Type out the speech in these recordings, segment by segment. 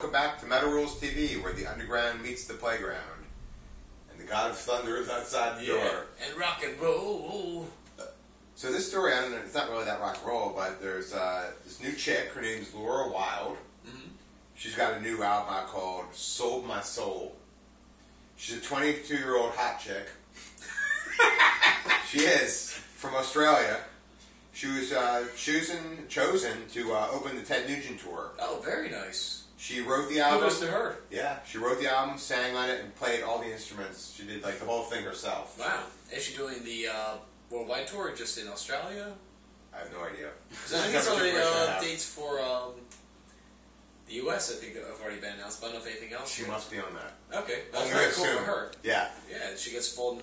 Welcome back to Metal Rules TV, where the underground meets the playground. And the God of Thunder is outside the door. And rock and roll. So this story, I don't know, it's not really that rock and roll, but there's this new chick, her name's Laura Wilde. Mm-hmm. She's got a new album out called Sold My Soul. She's a 22-year-old hot chick. She is, from Australia. She was chosen to open the Ted Nugent tour. Oh, very nice. She wrote the album. Kudos to her. Yeah, she wrote the album, sang on it, and played all the instruments. She did like the whole thing herself. Wow. Is she doing the worldwide tour or just in Australia? I have no idea. I think it's already dates for the US, I think, have already been announced, but I don't know if anything else. She must be on that. Okay. That's very cool for her. Yeah. Yeah, she gets full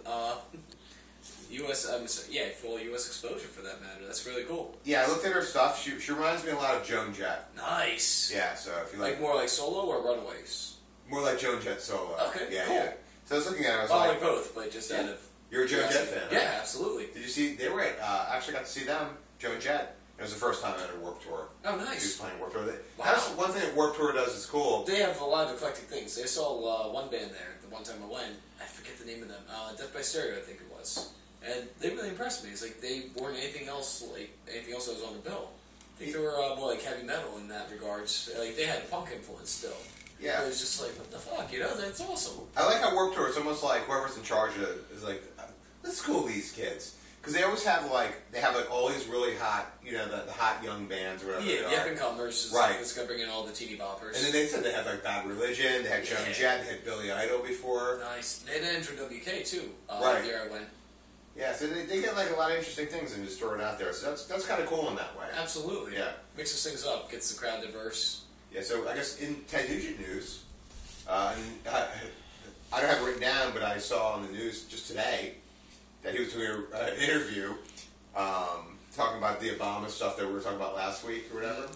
full US exposure for that matter. That's really cool. Yeah, I looked at her stuff. She reminds me a lot of Joan Jett. Nice. Yeah, so if you like more like solo or Runaways? More like Joan Jett solo. Okay, yeah, cool. Yeah. So I was looking at it, I was like both, but just out of... You're a Joan Jett fan, Yeah, huh? absolutely. Did you see, they were at, I actually got to see them, Joan Jett. It was the first time at a Warped Tour. Oh, nice. She was playing Warped Tour. Wow. That's one thing that Warped Tour does is cool. They have a lot of eclectic things. They saw one band there, the one time I went. I forget the name of them. Death by Stereo, I think it was. And they really impressed me. It's like they weren't anything else that was on the bill. I think they were more like heavy metal in that regards. Like they had punk influence still. Yeah. It was just like, what the fuck, that's awesome. I like how Warped Tour, it's almost like whoever's in charge of it is like, let's school these kids. Because they always have all these really hot, the hot young bands or whatever. Yeah, the up-and-comers. Right. It's going to bring in all the teeny boppers. And then they said they had like Bad Religion, they had Joan Jett, they had Billy Idol before. Nice. They had Andrew WK too. Right. The year I went. Yeah, so they get like a lot of interesting things and just throw it out there. So that's kind of cool in that way. Absolutely. Yeah. Mixes things up, gets the crowd diverse. Yeah, so I guess in Ted Nugent news, I don't have it written down, but I saw on the news just today that he was doing an interview talking about the Obama stuff that we were talking about last week or whatever.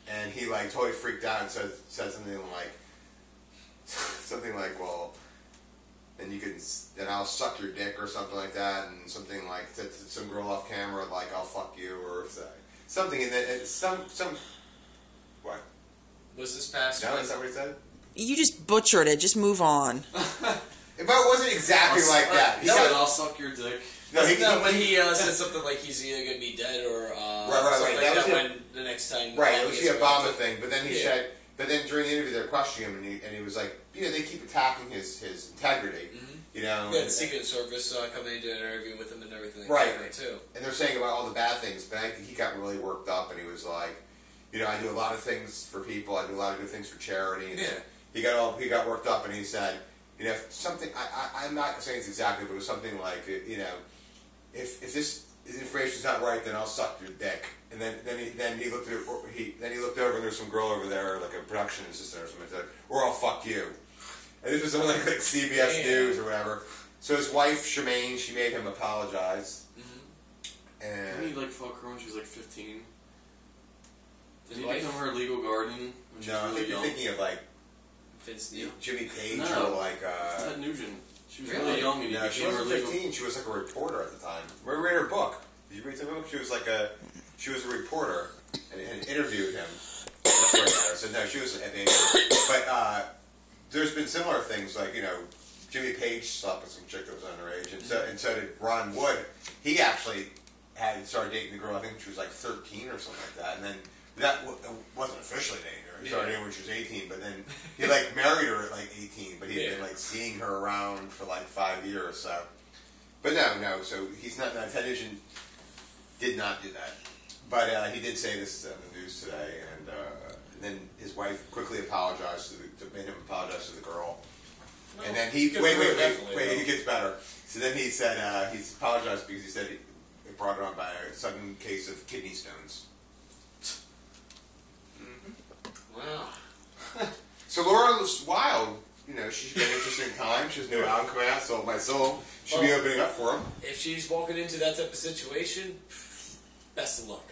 And he like totally freaked out and said something like, well, then I'll suck your dick or something like that, and something like to some girl off camera like I'll fuck you or something, and then some what was this past? No, is that what he said? You just butchered it. Just move on. But it wasn't exactly like that. He said, "I'll suck your dick." No, when he said something like he's either going to be dead or right. Like that when the next time. Right, it was the Obama thing. But then he said, but then during the interview they were questioning him, and he was like, they keep attacking his integrity. Mm-hmm. Yeah, the Secret Service coming in to an interview with him and everything. Right, too. And they're saying about all the bad things, but I think he got really worked up, and he was like, I do a lot of things for people. I do a lot of good things for charity. And he got worked up, and he said, something. I'm not saying it's exactly, but it was something like, if this information's not right, then I'll suck your dick. And then he looked over, and there's some girl over there, like a production assistant or something, said, or I'll fuck you. And this was something like CBS News or whatever. So his wife, Shemaine, she made him apologize. Mm-hmm. And didn't he fuck her when she was 15? Did he become her legal guardian when she was really young? You're thinking of Vince Neil? Jimmy Page or Ted Nugent. She was really young and he became she wasn't her legal. 15. She was like a reporter at the time. We read her book. Did you read the book? She was a reporter and interviewed him. So no, she was an age. But there's been similar things like Jimmy Page slept with some chick that was underage, and so did Ron Wood. He actually had started dating the girl. I think she was 13 or something like that, and then that wasn't officially dating her. He started dating when she was 18, but then he married her at 18. But he had been seeing her around for 5 years. So, but no. So he's not. Ted Nugent did not do that. But he did say this on the news today, and then his wife quickly apologized made him apologize to the girl. Well, and then he wait, it gets better. So then he said he's apologized because he said it brought it on by a sudden case of kidney stones. Mm-hmm. Wow. So Laura Wilde, she's got an interesting time. She has a new album coming out, Sold My Soul. She'll be opening up for him. If she's walking into that type of situation, best of luck.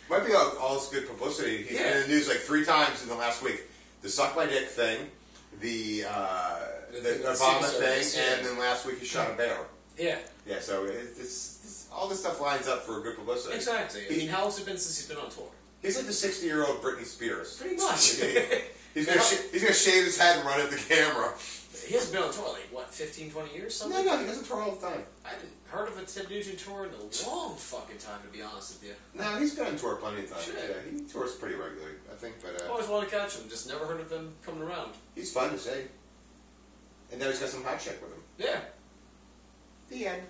Might be all this good publicity. He's been in the news 3 times in the last week. The suck my dick thing, the Obama thing, and then last week he shot a bear. Yeah. Yeah, so it's all this stuff lines up for good publicity. Exactly. How long has it been since he's been on tour? He's like the 60-year-old Britney Spears. Pretty much. He's gonna shave his head and run at the camera. He hasn't been on tour like, what, 15, 20 years? Something? No, he doesn't tour all the time. I haven't heard of a Ted Nugent tour in a long fucking time, to be honest with you. No, he's been on tour plenty of times. Shit. Yeah, he tours pretty regularly, I think. But Always wanted to catch him, just never heard of him coming around. he's fun to see. And now he's got some hot chick with him. Yeah. The end.